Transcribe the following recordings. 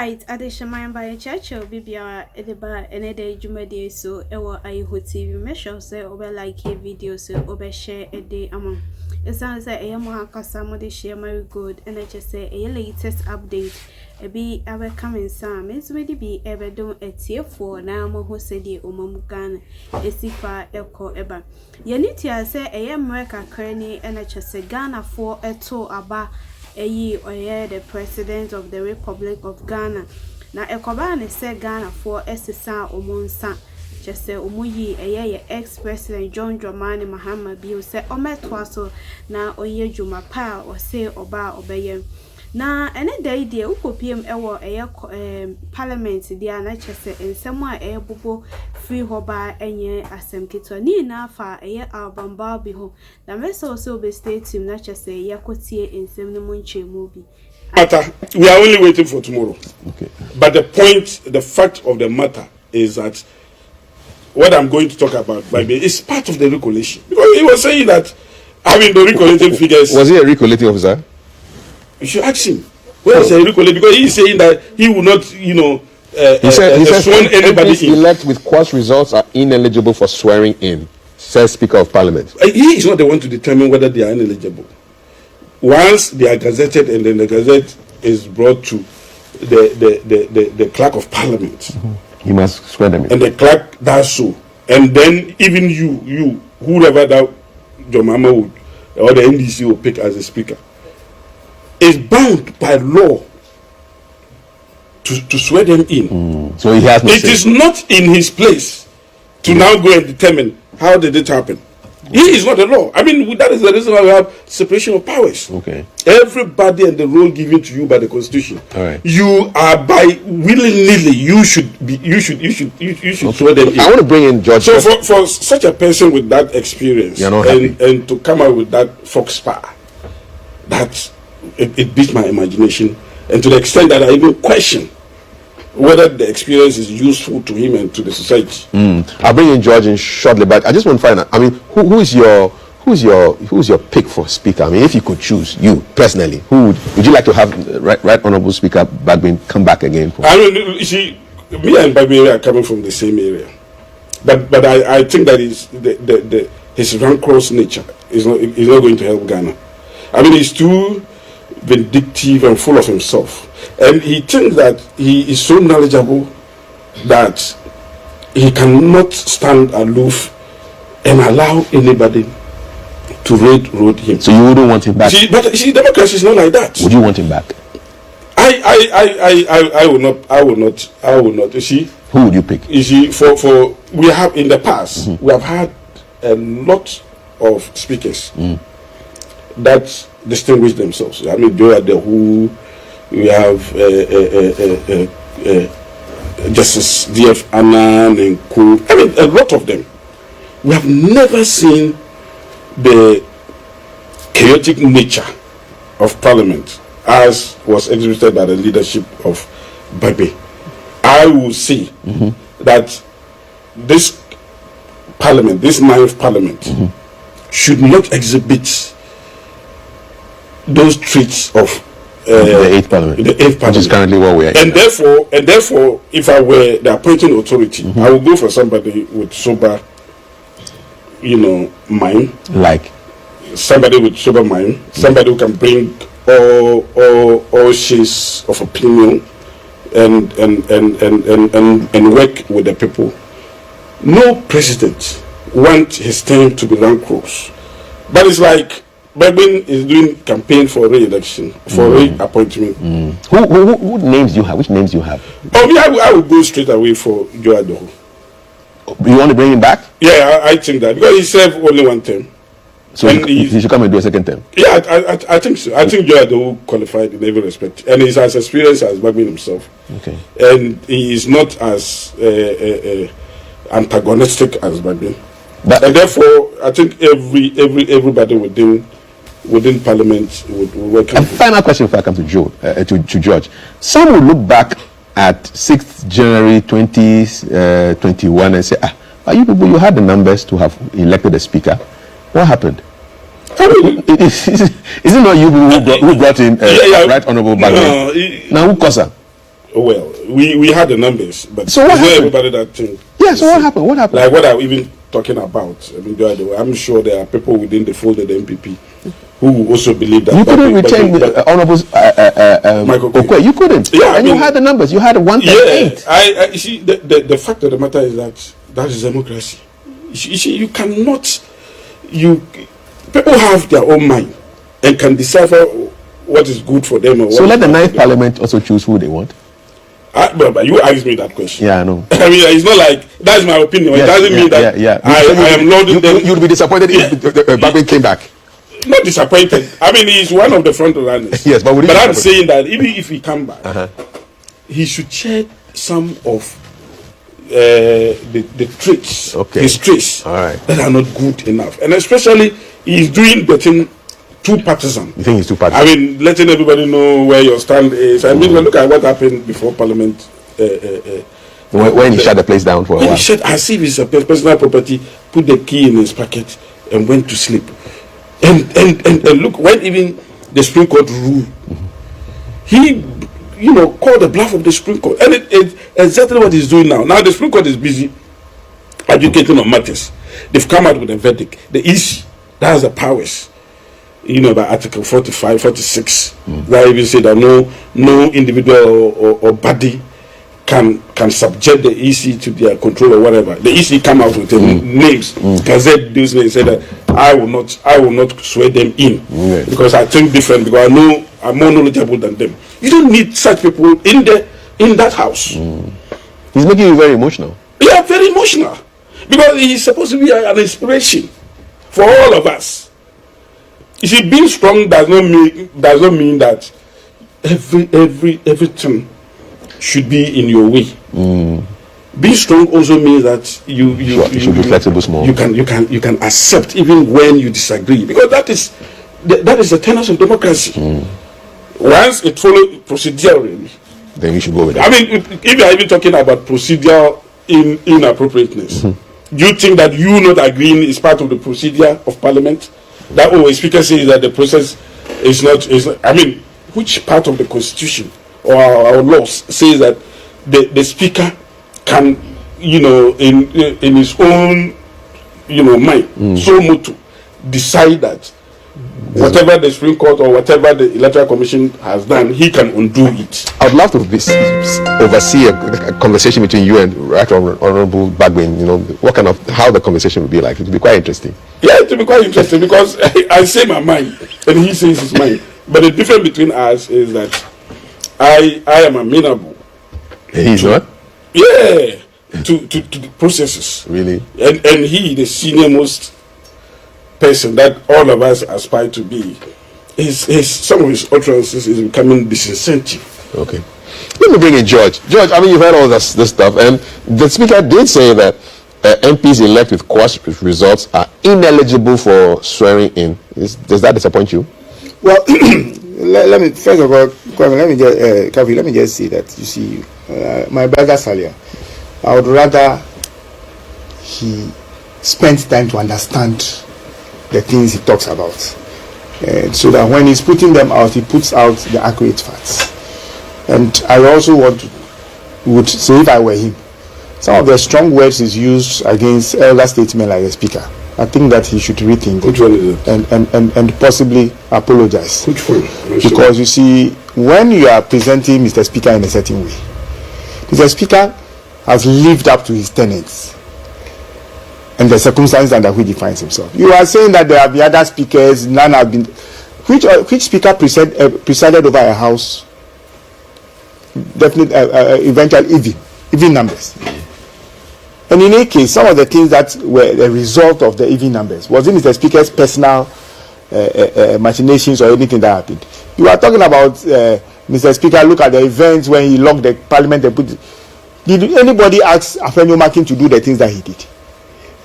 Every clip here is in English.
Alright, addition by Churchill, Bibia, Edeba, and a day Jumade, so Ewa Iho TV, measure say over like a video, so over share a day among. It sounds like a Yamaha somebody share my good, and I just say a latest update. A be ever coming some, it's ready be ever done a tier 4 now, Moho said ye Omamugan, a sifa elko eba. Yanitia say a America Kearney, and I just say Ghana for a tour about. Oye the President of the Republic of Ghana. Na ekobane say Ghana for SSA omonsa. Just say omuyi eye ex-president John Dramani Mahama Bio say ometwaso na oye juma pa or say oba obeye. Na ene day de ukopiem ewo eye parliament dia na chese ensemo a eye bobo free hoba enye asem kitwa ni na fa eye Alban Bagbin ho na meso also be state team na chese eye kotie ensem no monchemu bi. Matter, we are only waiting for tomorrow. Okay. But the fact of the matter is that what I'm going to talk about Bagbin is part of the recollation. Because he was saying that having the recollating figures. Was he a recollating officer? You should ask him. Where is recollate? Because he's saying that he will not, he said sworn anybody in. Elect with quash results are ineligible for swearing in, says Speaker of Parliament. He is not the one to determine whether they are ineligible. Once they are gazetted and then the gazette is brought to the clerk of Parliament, he must swear them in. And the clerk does so. And then even you, whoever that your mama would or the NDC will pick as a speaker, is bound by law to swear them in. So he has no It is not in his place to now go and determine how did it happen. He is not the law. I mean, that is the reason why we have separation of powers. Okay. Everybody and the role given to you by the Constitution. All right. You are by willy-nilly. You should swear them in. I want to bring in George. So for such a person with that experience and to come out with that fox power, that it beats my imagination, and to the extent that I even question whether the experience is useful to him and to the society. I'll bring in George in shortly, but I just want to find out. I mean, who's your pick for speaker? I mean, if you could choose, you personally, who would you like to have Right Honourable Speaker Bagbin come back again for? I mean, you see, me and Bagbin are coming from the same area, but I think that his rancorous nature is not going to help Ghana. I mean, he's too vindictive and full of himself, and he thinks that he is so knowledgeable that he cannot stand aloof and allow anybody to raid him. So you wouldn't want him back? But you see, democracy is not like that. Would you want him back? I will not. You see, who would you pick? You see, for we have in the past we have had a lot of speakers that distinguish themselves. I mean, Joe Adehu, we have Justice D.F. Annan and Ku. I mean, a lot of them. We have never seen the chaotic nature of Parliament as was exhibited by the leadership of Bagbin. I will say that this Parliament, this 9th Parliament, should not exhibit those traits of the 8th Parliament. The 8th Parliament, which is currently what we are. And therefore, if I were the appointing authority, I would go for somebody with sober, mind. Like somebody with sober mind, somebody who can bring all shades of opinion and work with the people. No president wants his term to be rancorous, but it's like Bagbin is doing campaign for re-election, for re-appointment. Who names do you have? Which names do you have? I will go straight away for Joe Adehu. You want to bring him back? Yeah, I think that, because he served only one term. So he should come and do a second term? Yeah, I think so. I think Joe Adehu qualified in every respect. And he's as experienced as Bagbin himself. Okay. And he is not as antagonistic as Bagbin. And therefore, I think everybody within Parliament would work. And final question before I come to George. Some will look back at 6th January 2021 and say, you people, you had the numbers to have elected a speaker. What happened? Is it not you who brought in Right Honourable Bagbin? Now who caused her? Well, we had the numbers, but so what happened? Everybody that thing. Yeah, so what happened? What happened? Like what I'm even talking about. I mean, I'm sure there are people within the folded MPP who also believe that. You couldn't retain Honorable Michael Okwe. You couldn't. Yeah, and you had the numbers. You had 138. Yeah, you see, the fact of the matter is that is democracy. You see, you cannot. People have their own mind and can decipher what is good for them. So let the 9th Parliament also choose who they want. But you asked me that question. Yeah, I know. I mean, it's not like that's my opinion. It doesn't mean that I am loading them. You'd be disappointed if Bagbin came back. Not disappointed. I mean, he's one of the front runners. Yes, but I'm saying that even if he come back, he should check some of the traits, his traits that are not good enough, and especially he's doing the thing too partisan. You think he's too partisan? I mean, letting everybody know where your stand is. I mean, look at what happened before Parliament. When he shut the place down for a while. He shut as if it's a personal property, put the key in his pocket, and went to sleep. And look, when even the Supreme Court ruled, he, called the bluff of the Supreme Court, and it's exactly what he's doing now. Now the Supreme Court is busy educating on matters. They've come out with a verdict. The EC that has the powers. By Article 45, 46, that even say that no individual or body can subject the EC to their control or whatever. The EC come out with names, gazette those names, say that I will not swear them in because I think different, because I'm more knowledgeable than them. You don't need such people in that house. He's making you very emotional. Yeah, very emotional, because he's supposed to be an inspiration for all of us. You see, being strong does not mean that everything should be in your way. Being strong also means that you should be flexible, small. You can accept even when you disagree, because that is the tenets of democracy. Once it follows procedurally, then we should go with it. I mean, if you are even talking about procedural inappropriateness, do you think that you not agreeing is part of the procedure of Parliament? That a speaker says that the process is not. I mean, which part of the Constitution or our laws says that the speaker can, in his own, mind, so motu, decide that whatever the Supreme Court or whatever the Electoral Commission has done, he can undo it. I would love to oversee a conversation between you and Right Honorable Bagbin. How the conversation would be like. It would be quite interesting. Yeah, it would be quite interesting, because I say my mind and he says his mind. But the difference between us is that I am amenable. He's not? Yeah, to the processes. Really? And he, the senior most person that all of us aspire to be, some of his utterances is becoming disincentive. Okay. Let me bring in George. George, I mean, you've heard all this stuff, and the speaker did say that MPs elected with coarse results are ineligible for swearing in. Does that disappoint you? Well, let me first of all, let me just say that, you see, my brother Salia, I would rather he spent time to understand the things he talks about, so that when he's putting them out, he puts out the accurate facts. And I also would say, if I were him, some of the strong words he's used against elder statesmen like the speaker, I think that he should rethink Which one is it? And possibly apologize. Which one? Because you see, when you are presenting Mr. Speaker in a certain way, Mr. Speaker has lived up to his tenets and the circumstances under which he finds himself. You are saying that there have been other speakers, none have been. Which speaker presided over a house? Definitely, eventually even numbers. And in any case, some of the things that were the result of the even numbers wasn't Mr. Speaker's personal machinations or anything that happened. You are talking about Mr. Speaker. Look at the events when he locked the Parliament and put. Did anybody ask Afenyo Makin to do the things that he did?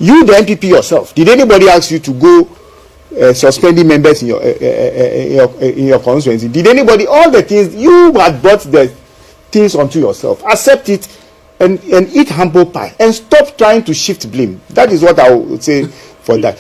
You, the MPP yourself, did anybody ask you to go suspending members in your constituency? Did anybody? All the things you had brought the things onto yourself. Accept it and eat humble pie and stop trying to shift blame. That is what I would say for that.